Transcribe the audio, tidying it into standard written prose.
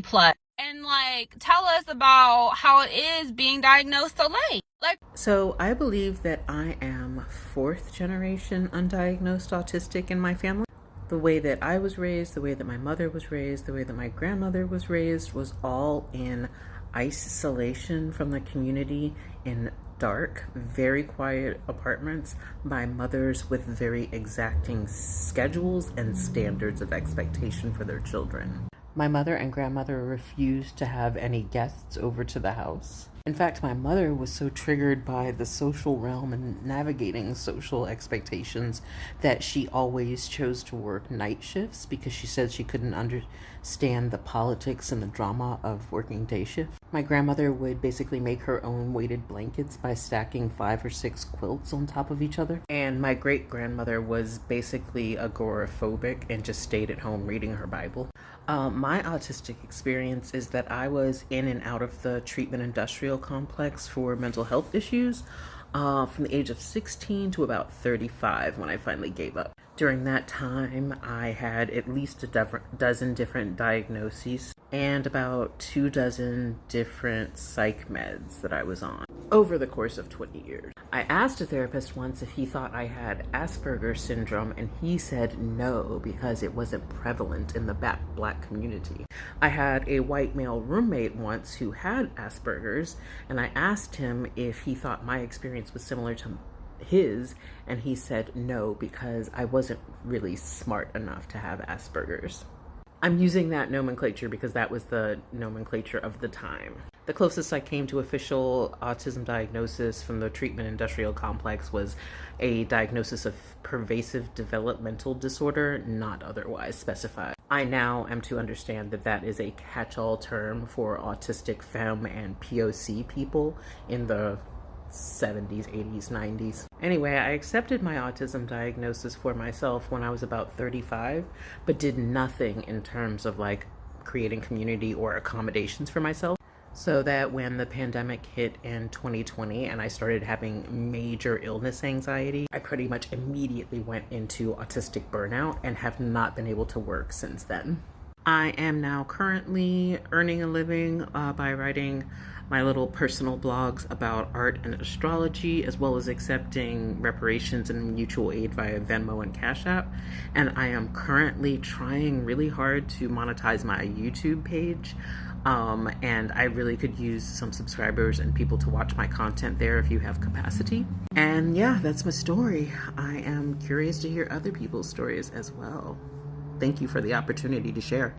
plus and like tell us about how it is being diagnosed so late. So I believe that I am fourth generation undiagnosed autistic in my family. The way that I was raised, the way that my mother was raised, the way that my grandmother was raised was all in isolation from the community in dark, very quiet apartments by mothers with very exacting schedules and standards of expectation for their children. My mother and grandmother refused to have any guests over to the house. In fact, my mother was so triggered by the social realm and navigating social expectations that she always chose to work night shifts because she said she couldn't understand the politics and the drama of working day shift. My grandmother would basically make her own weighted blankets by stacking 5 or 6 quilts on top of each other. And my great grandmother was basically agoraphobic and just stayed at home reading her Bible. My autistic experience is that I was in and out of the treatment industrial complex for mental health issues from the age of 16 to about 35 when I finally gave up. During that time, I had at least a dozen different diagnoses and about 24 different psych meds that I was on over the course of 20 years. I asked a therapist once if he thought I had Asperger's syndrome, and he said no because it wasn't prevalent in the Black community. I had a white male roommate once who had Asperger's, and I asked him if he thought my experience was similar to his, and he said no because I wasn't really smart enough to have Asperger's. I'm using that nomenclature because that was the nomenclature of the time. The closest I came to official autism diagnosis from the treatment industrial complex was a diagnosis of pervasive developmental disorder, not otherwise specified. I now am to understand that that is a catch-all term for autistic femme and POC people in the 70s, 80s, 90s. Anyway, I accepted my autism diagnosis for myself when I was about 35, but did nothing in terms of like creating community or accommodations for myself. So that when the pandemic hit in 2020 and I started having major illness anxiety, I pretty much immediately went into autistic burnout and have not been able to work since then. I am now currently earning a living by writing my little personal blogs about art and astrology, as well as accepting reparations and mutual aid via Venmo and Cash App. And I am currently trying really hard to monetize my YouTube page. And I really could use some subscribers and people to watch my content there if you have capacity. And yeah, that's my story. I am curious to hear other people's stories as well. Thank you for the opportunity to share.